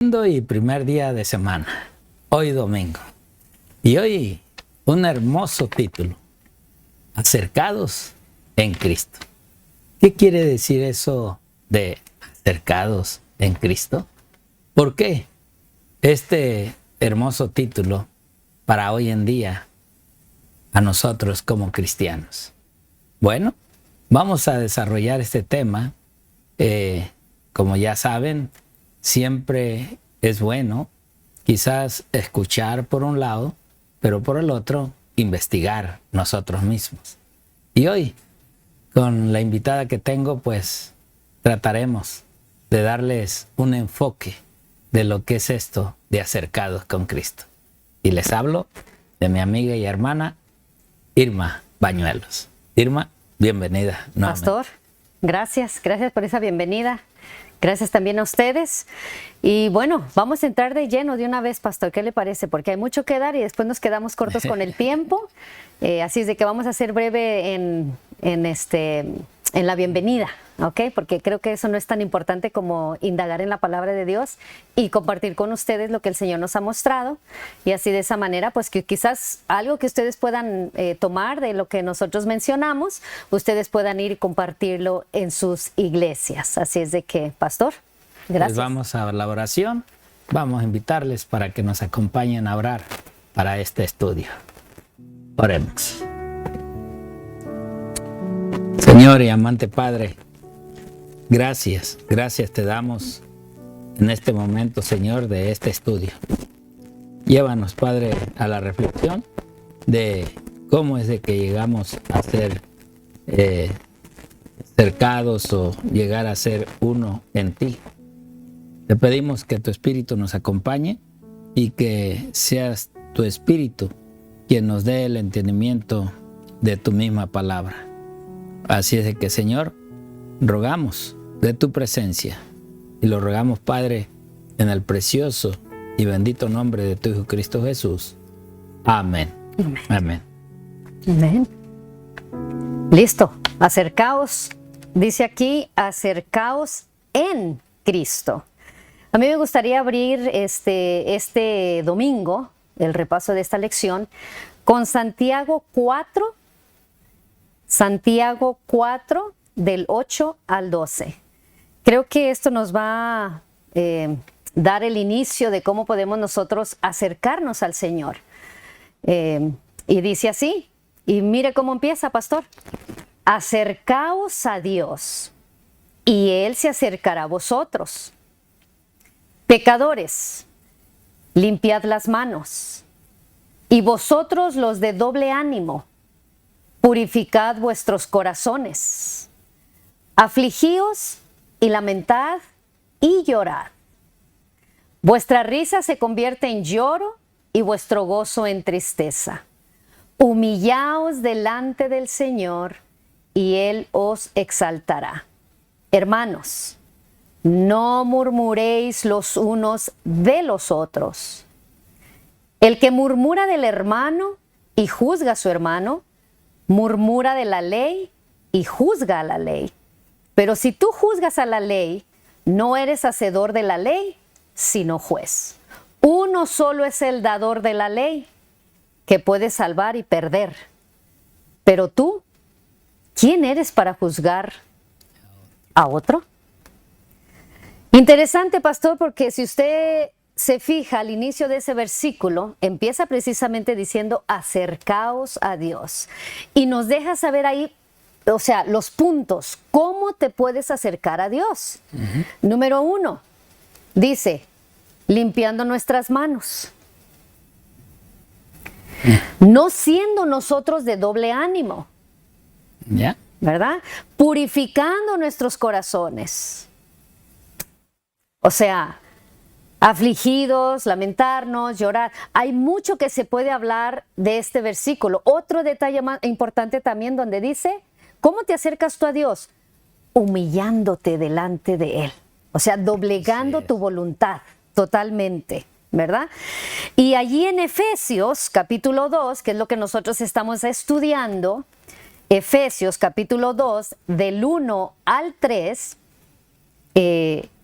Y primer día de semana, hoy domingo. Y hoy un hermoso título, Acercados en Cristo. ¿Qué quiere decir eso de acercados en Cristo? ¿Por qué este hermoso título para hoy en día a nosotros como cristianos? Bueno, vamos a desarrollar este tema. Como ya saben, siempre es bueno quizás escuchar por un lado, pero por el otro investigar nosotros mismos. Y hoy, con la invitada que tengo, pues trataremos de darles un enfoque de lo que es esto de acercados con Cristo. Y les hablo de mi amiga y hermana Irma Bañuelos. Irma, bienvenida nuevamente. Pastor, gracias por esa bienvenida. Gracias también a ustedes. Y bueno, vamos a entrar de lleno de una vez, Pastor. ¿Qué le parece? Porque hay mucho que dar y después nos quedamos cortos con el tiempo. Así es de que vamos a ser breve en la bienvenida, ¿ok? Porque creo que eso no es tan importante como indagar en la palabra de Dios y compartir con ustedes lo que el Señor nos ha mostrado. Y así de esa manera, pues que quizás algo que ustedes puedan tomar de lo que nosotros mencionamos, ustedes puedan ir y compartirlo en sus iglesias. Así es de que, Pastor, gracias. Pues vamos a la oración. Vamos a invitarles para que nos acompañen a orar para este estudio. Oremos. Señor y amante Padre, gracias te damos en este momento, Señor, de este estudio. Llévanos, Padre, a la reflexión de cómo es de que llegamos a ser cercados o llegar a ser uno en ti. Te pedimos que tu Espíritu nos acompañe y que seas tu Espíritu quien nos dé el entendimiento de tu misma palabra. Así es de que, Señor, rogamos de tu presencia y lo rogamos, Padre, en el precioso y bendito nombre de tu Hijo Cristo Jesús. Amén. Amén. Amén. Listo. Acercaos, dice aquí, acercaos en Cristo. A mí me gustaría abrir este domingo, el repaso de esta lección, con Santiago 4, del 8 al 12. Creo que esto nos va a dar el inicio de cómo podemos nosotros acercarnos al Señor. Y dice así, y mire cómo empieza, Pastor. Acercaos a Dios, y Él se acercará a vosotros. Pecadores, limpiad las manos, y vosotros los de doble ánimo, purificad vuestros corazones. Afligíos y lamentad y llorad. Vuestra risa se convierte en lloro y vuestro gozo en tristeza. Humillaos delante del Señor y Él os exaltará. Hermanos, no murmuréis los unos de los otros. El que murmura del hermano y juzga a su hermano, murmura de la ley y juzga a la ley. Pero si tú juzgas a la ley, no eres hacedor de la ley, sino juez. Uno solo es el dador de la ley, que puede salvar y perder. Pero tú, ¿quién eres para juzgar a otro? Interesante, Pastor, porque si usted se fija al inicio de ese versículo, empieza precisamente diciendo acercaos a Dios. Y nos deja saber ahí, o sea, los puntos, cómo te puedes acercar a Dios. Número 1, dice, limpiando nuestras manos. No siendo nosotros de doble ánimo. ¿Ya? ¿Verdad? Purificando nuestros corazones. O sea, afligidos, lamentarnos, llorar. Hay mucho que se puede hablar de este versículo. Otro detalle más importante también donde dice, ¿cómo te acercas tú a Dios? Humillándote delante de Él. O sea, doblegando tu voluntad totalmente, ¿verdad? Y allí en Efesios capítulo 2, que es lo que nosotros estamos estudiando, Efesios capítulo 2, del 1 al 3,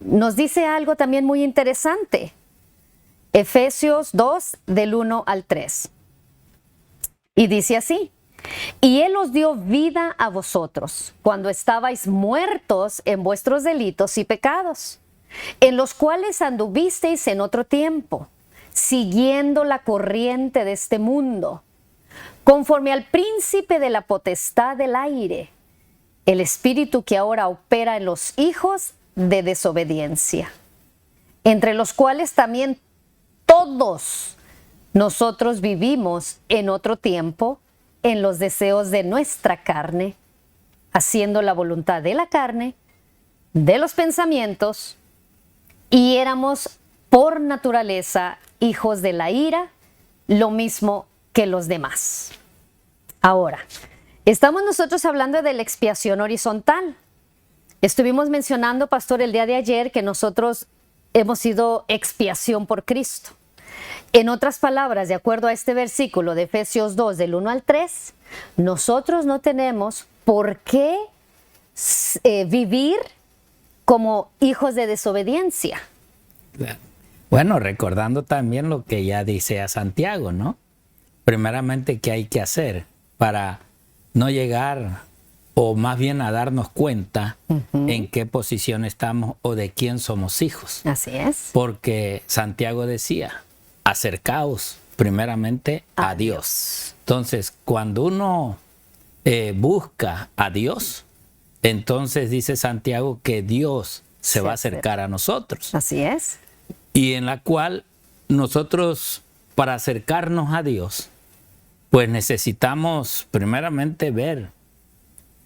nos dice algo también muy interesante. Efesios 2, del 1 al 3. Y dice así: y Él os dio vida a vosotros, cuando estabais muertos en vuestros delitos y pecados, en los cuales anduvisteis en otro tiempo, siguiendo la corriente de este mundo, conforme al príncipe de la potestad del aire, el espíritu que ahora opera en los hijos de desobediencia, entre los cuales también todos nosotros vivimos en otro tiempo en los deseos de nuestra carne, haciendo la voluntad de la carne, de los pensamientos, y éramos por naturaleza hijos de la ira, lo mismo que los demás. Ahora, estamos nosotros hablando de la expiación horizontal. Estuvimos mencionando, pastor, el día de ayer que nosotros hemos sido expiación por Cristo. En otras palabras, de acuerdo a este versículo de Efesios 2, del 1 al 3, nosotros no tenemos por qué vivir como hijos de desobediencia. Bueno, recordando también lo que ya dice a Santiago, ¿no? Primeramente, ¿qué hay que hacer para no llegar, o más bien a darnos cuenta en qué posición estamos o de quién somos hijos? Así es. Porque Santiago decía: acercaos primeramente a Dios. Entonces, cuando uno busca a Dios, entonces dice Santiago que Dios se va a acercar a nosotros. Así es. Y en la cual nosotros, para acercarnos a Dios, pues necesitamos primeramente ver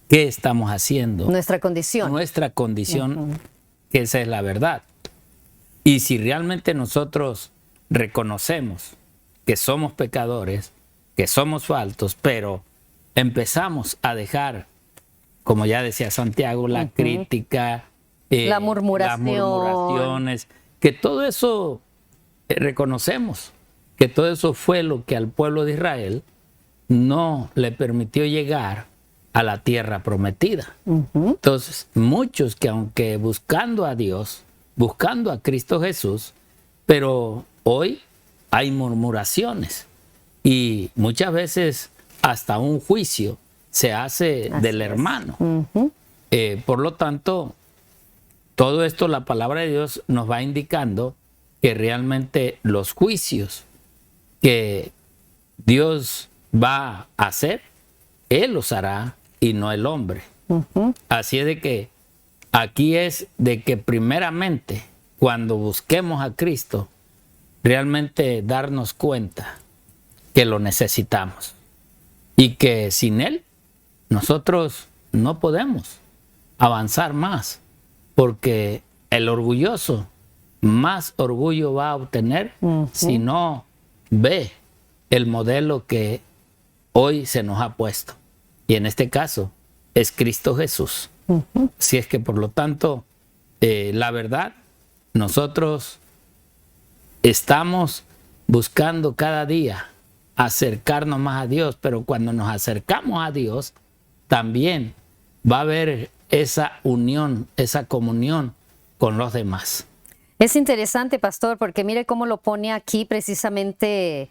qué estamos haciendo. Nuestra condición. Nuestra condición, que esa es la verdad. Y si realmente nosotros reconocemos que somos pecadores, que somos faltos, pero empezamos a dejar, como ya decía Santiago, la crítica, la murmuración, las murmuraciones, que todo eso reconocemos, que todo eso fue lo que al pueblo de Israel no le permitió llegar a la tierra prometida. Entonces, muchos que aunque buscando a Dios, buscando a Cristo Jesús, pero hoy hay murmuraciones y muchas veces hasta un juicio se hace del hermano. Por lo tanto, todo esto, la palabra de Dios nos va indicando que realmente los juicios que Dios va a hacer, Él los hará y no el hombre. Así es de que aquí es de que primeramente, cuando busquemos a Cristo, realmente darnos cuenta que lo necesitamos y que sin Él nosotros no podemos avanzar más, porque el orgulloso más orgullo va a obtener si no ve el modelo que hoy se nos ha puesto, y en este caso es Cristo Jesús. Si es que por lo tanto, la verdad, nosotros estamos buscando cada día acercarnos más a Dios, pero cuando nos acercamos a Dios, también va a haber esa unión, esa comunión con los demás. Es interesante, pastor, porque mire cómo lo pone aquí precisamente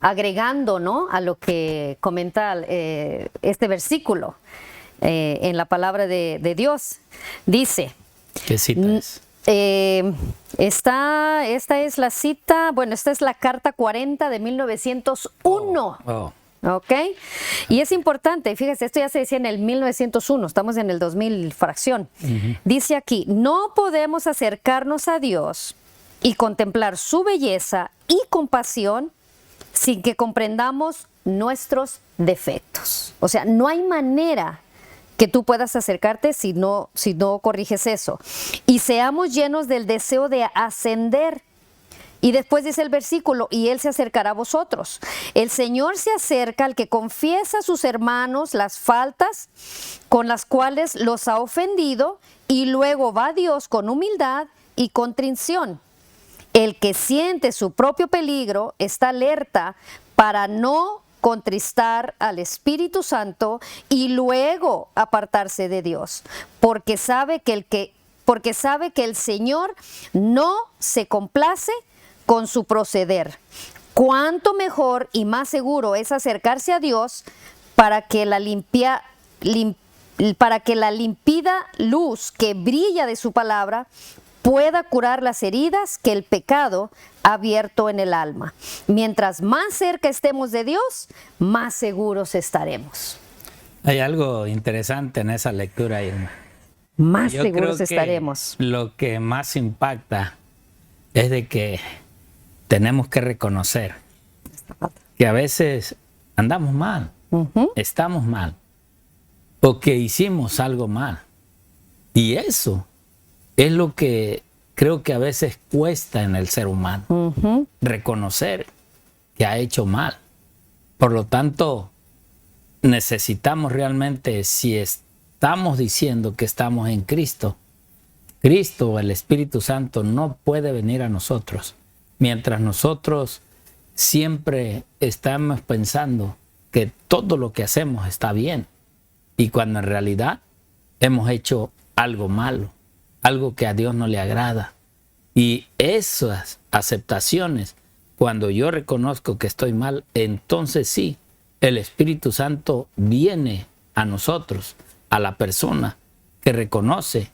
agregando, ¿no?, a lo que comenta este versículo en la palabra de Dios. Dice... ¿Qué cita es? Esta es la cita, bueno, esta es la carta 40 de 1901. ¿Ok? Y es importante, fíjese, esto ya se decía en el 1901, estamos en el 2000 fracción. Dice aquí: no podemos acercarnos a Dios y contemplar su belleza y compasión sin que comprendamos nuestros defectos. O sea, no hay manera que tú puedas acercarte si no corriges eso. Y seamos llenos del deseo de ascender. Y después dice el versículo: y Él se acercará a vosotros. El Señor se acerca al que confiesa a sus hermanos las faltas con las cuales los ha ofendido, y luego va a Dios con humildad y contrición. El que siente su propio peligro está alerta para no contristar al Espíritu Santo y luego apartarse de Dios, porque sabe que porque sabe que el Señor no se complace con su proceder. Cuánto mejor y más seguro es acercarse a Dios para que la límpida luz que brilla de su palabra pueda curar las heridas que el pecado ha abierto en el alma. Mientras más cerca estemos de Dios, más seguros estaremos. Hay algo interesante en esa lectura, Irma. Más Yo seguros creo que estaremos. lo que más impacta es de que tenemos que reconocer que a veces andamos mal, estamos mal, o que hicimos algo mal. Y eso es lo que creo que a veces cuesta en el ser humano, reconocer que ha hecho mal. Por lo tanto, necesitamos realmente, si estamos diciendo que estamos en Cristo, Cristo o el Espíritu Santo no puede venir a nosotros mientras nosotros siempre estamos pensando que todo lo que hacemos está bien, y cuando en realidad hemos hecho algo malo, algo que a Dios no le agrada. Y esas aceptaciones, cuando yo reconozco que estoy mal, entonces sí, el Espíritu Santo viene a nosotros, a la persona que reconoce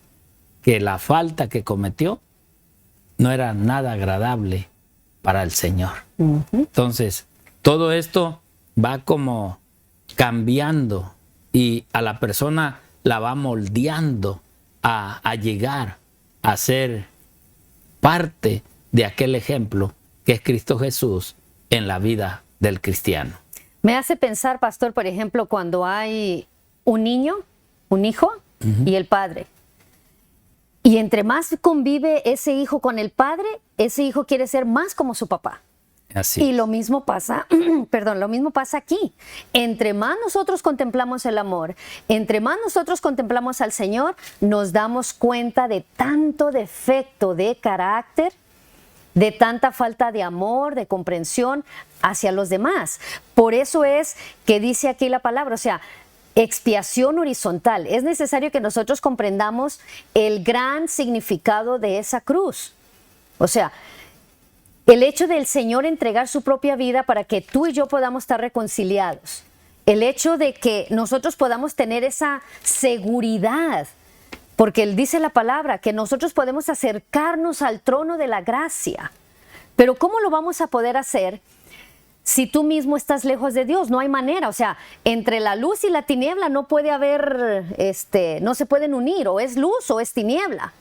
que la falta que cometió no era nada agradable para el Señor. Entonces, todo esto va como cambiando y a la persona la va moldeando a llegar a ser parte de aquel ejemplo que es Cristo Jesús en la vida del cristiano. Me hace pensar, pastor, por ejemplo, cuando hay un niño, un hijo y el padre. Y entre más convive ese hijo con el padre, ese hijo quiere ser más como su papá. Así. Y lo mismo pasa, lo mismo pasa aquí. Entre más nosotros contemplamos el amor, entre más nosotros contemplamos al Señor, nos damos cuenta de tanto defecto de carácter, de tanta falta de amor, de comprensión hacia los demás. Por eso es que dice aquí la palabra, o sea, expiación horizontal. Es necesario que nosotros comprendamos el gran significado de esa cruz. O sea, el hecho del Señor entregar su propia vida para que tú y yo podamos estar reconciliados. El hecho de que nosotros podamos tener esa seguridad, porque Él dice la palabra, que nosotros podemos acercarnos al trono de la gracia. Pero ¿cómo lo vamos a poder hacer si tú mismo estás lejos de Dios? No hay manera. O sea, entre la luz y la tiniebla no puede haber, no se pueden unir, o es luz o es tiniebla.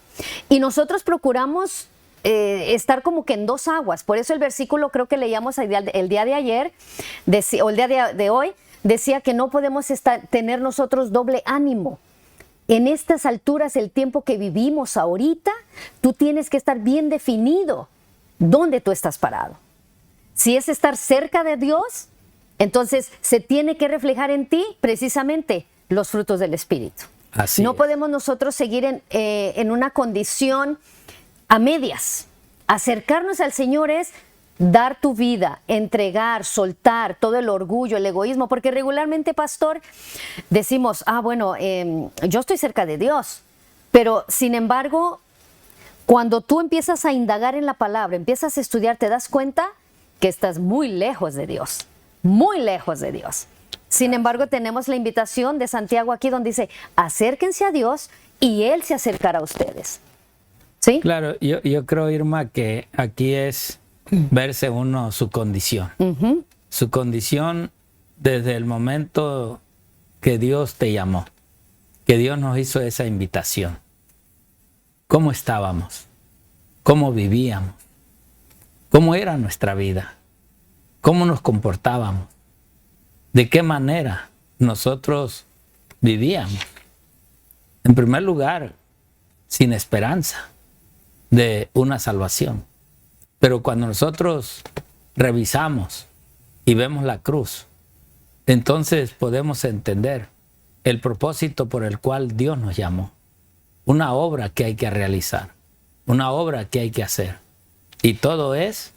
Y nosotros procuramos estar como que en dos aguas. Por eso el versículo, creo que leíamos el día de ayer, o el día de hoy, decía que no podemos tener nosotros doble ánimo. En estas alturas, el tiempo que vivimos ahorita, tú tienes que estar bien definido dónde tú estás parado. Si es estar cerca de Dios, entonces se tiene que reflejar en ti precisamente los frutos del Espíritu. Así no es. podemos nosotros seguir en una condición a medias. Acercarnos al Señor es dar tu vida, entregar, soltar todo el orgullo, el egoísmo, porque regularmente, pastor, decimos, yo estoy cerca de Dios, pero sin embargo, cuando tú empiezas a indagar en la palabra, empiezas a estudiar, te das cuenta que estás muy lejos de Dios, muy lejos de Dios. Sin embargo, tenemos la invitación de Santiago aquí donde dice, acérquense a Dios y Él se acercará a ustedes. ¿Sí? Claro, yo creo, Irma, que aquí es verse uno su condición. Su condición desde el momento que Dios te llamó, que Dios nos hizo esa invitación. ¿Cómo estábamos? ¿Cómo vivíamos? ¿Cómo era nuestra vida? ¿Cómo nos comportábamos? ¿De qué manera nosotros vivíamos? En primer lugar, sin esperanza de una salvación. Pero cuando nosotros revisamos y vemos la cruz, entonces podemos entender el propósito por el cual Dios nos llamó. Una obra que hay que realizar, una obra que hay que hacer. Y todo es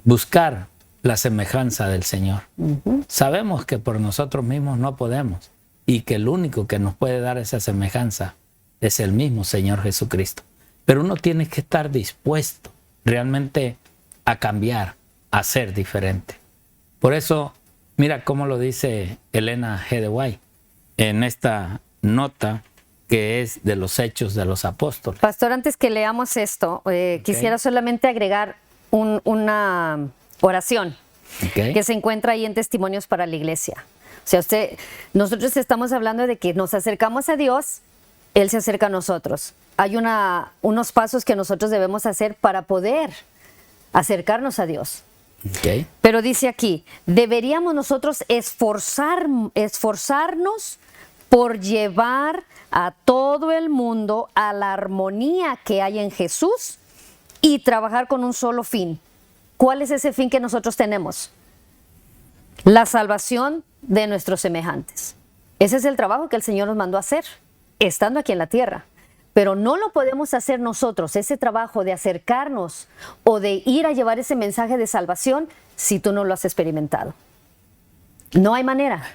buscar la semejanza del Señor. Sabemos que por nosotros mismos no podemos y que el único que nos puede dar esa semejanza es el mismo Señor Jesucristo. Pero uno tiene que estar dispuesto realmente a cambiar, a ser diferente. Por eso, mira cómo lo dice Elena G. de White en esta nota que es de los Hechos de los Apóstoles. Pastor, antes que leamos esto, quisiera solamente agregar una oración que se encuentra ahí en Testimonios para la Iglesia. O sea, nosotros estamos hablando de que nos acercamos a Dios, Él se acerca a nosotros. Hay unos pasos que nosotros debemos hacer para poder acercarnos a Dios. Okay. Pero dice aquí, deberíamos nosotros esforzarnos por llevar a todo el mundo a la armonía que hay en Jesús y trabajar con un solo fin. ¿Cuál es ese fin que nosotros tenemos? La salvación de nuestros semejantes. Ese es el trabajo que el Señor nos mandó a hacer, estando aquí en la tierra. Pero no lo podemos hacer nosotros, ese trabajo de acercarnos o de ir a llevar ese mensaje de salvación, si tú no lo has experimentado. No hay manera.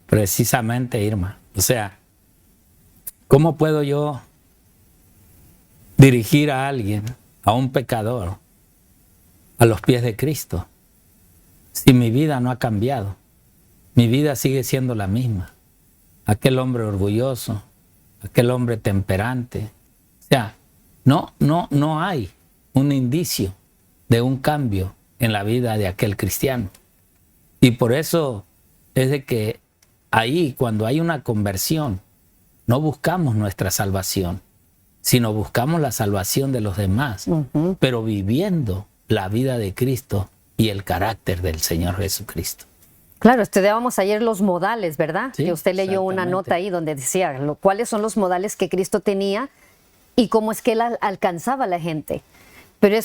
Precisamente, Irma. O sea, ¿cómo puedo yo dirigir a alguien, a un pecador, a los pies de Cristo, si mi vida no ha cambiado? Mi vida sigue siendo la misma. Aquel hombre orgulloso, aquel hombre temperante. O sea, no hay un indicio de un cambio en la vida de aquel cristiano. Y por eso es de que ahí, cuando hay una conversión, no buscamos nuestra salvación, sino buscamos la salvación de los demás, pero viviendo la vida de Cristo y el carácter del Señor Jesucristo. Claro, estudiábamos ayer los modales, ¿verdad? Sí, que usted leyó una nota ahí donde decía cuáles son los modales que Cristo tenía y cómo es que Él alcanzaba a la gente. Pero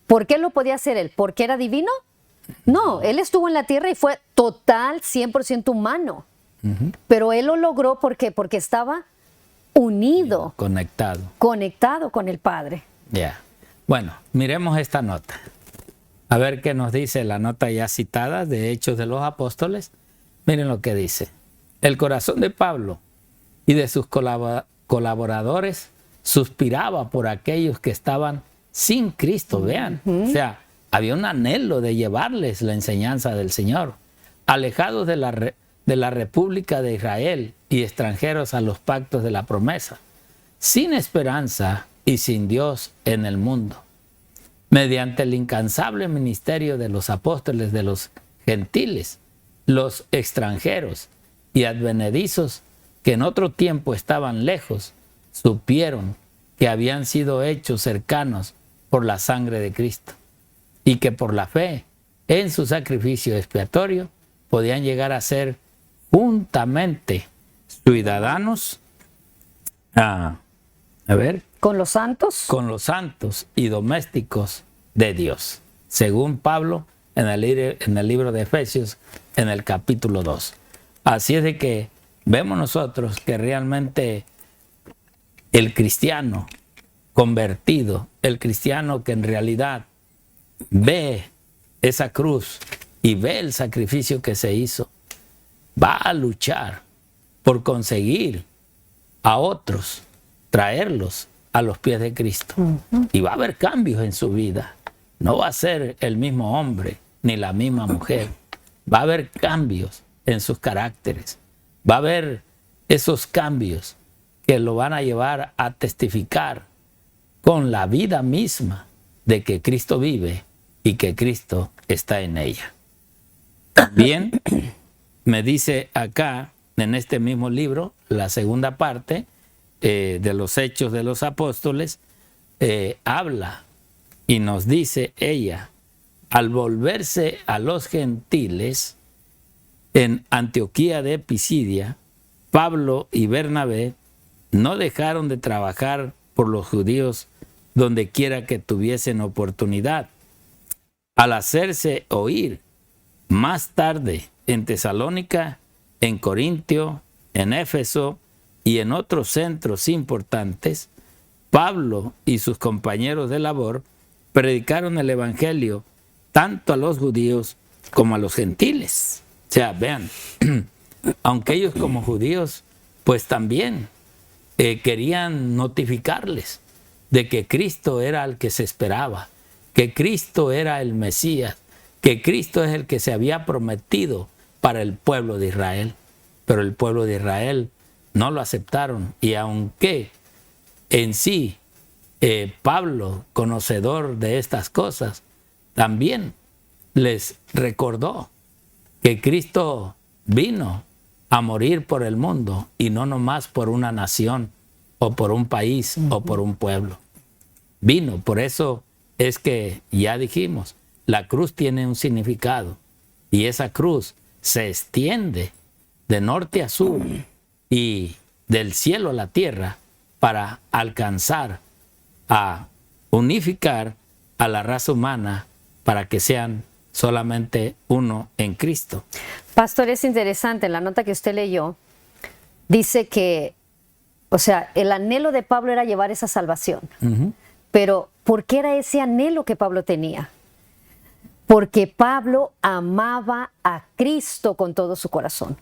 ¿por qué lo podía hacer Él? ¿Porque era divino? No, Él estuvo en la tierra y fue total, 100% humano. Pero Él lo logró porque estaba unido. Conectado con el Padre. Ya. Bueno, miremos esta nota. A ver qué nos dice la nota ya citada de Hechos de los Apóstoles. Miren lo que dice. El corazón de Pablo y de sus colaboradores suspiraba por aquellos que estaban sin Cristo, vean. O sea, había un anhelo de llevarles la enseñanza del Señor, alejados de la República de Israel y extranjeros a los pactos de la promesa, sin esperanza y sin Dios en el mundo. Mediante el incansable ministerio de los apóstoles de los gentiles, los extranjeros y advenedizos que en otro tiempo estaban lejos, supieron que habían sido hechos cercanos por la sangre de Cristo y que por la fe en su sacrificio expiatorio podían llegar a ser juntamente ciudadanos ¿Con los santos? Con los santos y domésticos de Dios, según Pablo en el libro de Efesios, en el capítulo 2. Así es de que vemos nosotros que realmente el cristiano convertido, el cristiano que en realidad ve esa cruz y ve el sacrificio que se hizo, va a luchar por conseguir a otros, traerlos a los pies de Cristo. Y va a haber cambios en su vida. No va a ser el mismo hombre ni la misma mujer. Va a haber cambios en sus caracteres. Va a haber esos cambios que lo van a llevar a testificar con la vida misma de que Cristo vive y que Cristo está en ella. También me dice acá, en este mismo libro, la segunda parte, de los Hechos de los Apóstoles, habla y nos dice ella, al volverse a los gentiles en Antioquía de Pisidia, Pablo y Bernabé no dejaron de trabajar por los judíos donde quiera que tuviesen oportunidad. Al hacerse oír más tarde en Tesalónica, en Corintio, en Éfeso y en otros centros importantes, Pablo y sus compañeros de labor predicaron el evangelio tanto a los judíos como a los gentiles. O sea, vean, aunque ellos como judíos, pues también querían notificarles de que Cristo era el que se esperaba, que Cristo era el Mesías, que Cristo es el que se había prometido para el pueblo de Israel. Pero el pueblo de Israel no lo aceptaron, y aunque en sí Pablo, conocedor de estas cosas, también les recordó que Cristo vino a morir por el mundo y no nomás por una nación o por un país o por un pueblo. Vino, por eso es que ya dijimos, la cruz tiene un significado, y esa cruz se extiende de norte a sur y del cielo a la tierra para alcanzar a unificar a la raza humana para que sean solamente uno en Cristo. Pastor, es interesante, en la nota que usted leyó, dice que, o sea, el anhelo de Pablo era llevar esa salvación. Pero, ¿por qué era ese anhelo que Pablo tenía? Porque Pablo amaba a Cristo con todo su corazón.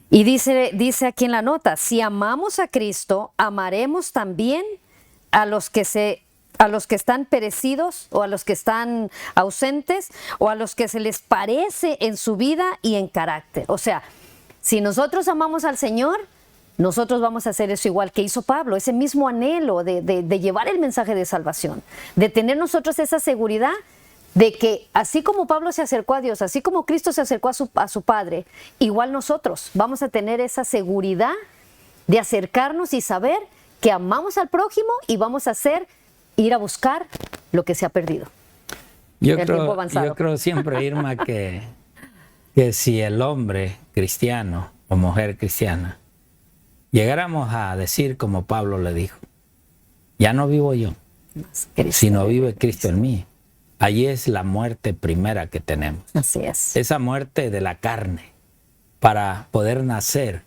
Y dice aquí en la nota, si amamos a Cristo, amaremos también a los que están perecidos, o a los que están ausentes, o a los que se les parece en su vida y en carácter. O sea, si nosotros amamos al Señor, nosotros vamos a hacer eso igual que hizo Pablo, ese mismo anhelo de llevar el mensaje de salvación, de tener nosotros esa seguridad de que así como Pablo se acercó a Dios, así como Cristo se acercó a su Padre, igual nosotros vamos a tener esa seguridad de acercarnos y saber que amamos al prójimo y vamos a ir a buscar lo que se ha perdido. Yo creo siempre, Irma, que si el hombre cristiano o mujer cristiana llegáramos a decir como Pablo le dijo, ya no vivo yo, sino vive Cristo en mí. Allí es la muerte primera que tenemos. Así es. Esa muerte de la carne para poder nacer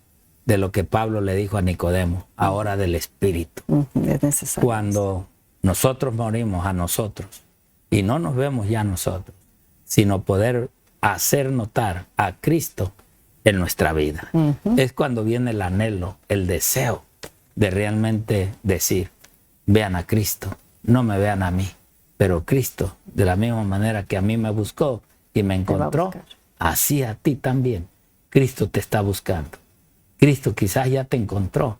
de lo que Pablo le dijo a Nicodemo, ahora del Espíritu. Es necesario. Cuando nosotros morimos a nosotros y no nos vemos ya nosotros, sino poder hacer notar a Cristo en nuestra vida. Es cuando viene el anhelo, el deseo de realmente decir, vean a Cristo, no me vean a mí, pero Cristo, de la misma manera que a mí me buscó y me encontró, así a ti también. Cristo te está buscando. Cristo quizás ya te encontró,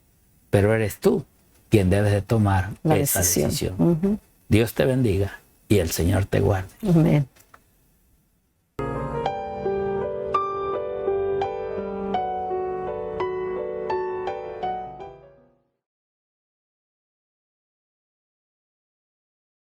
pero eres tú quien debes de tomar esa decisión. Dios te bendiga y el Señor te guarde. Amén.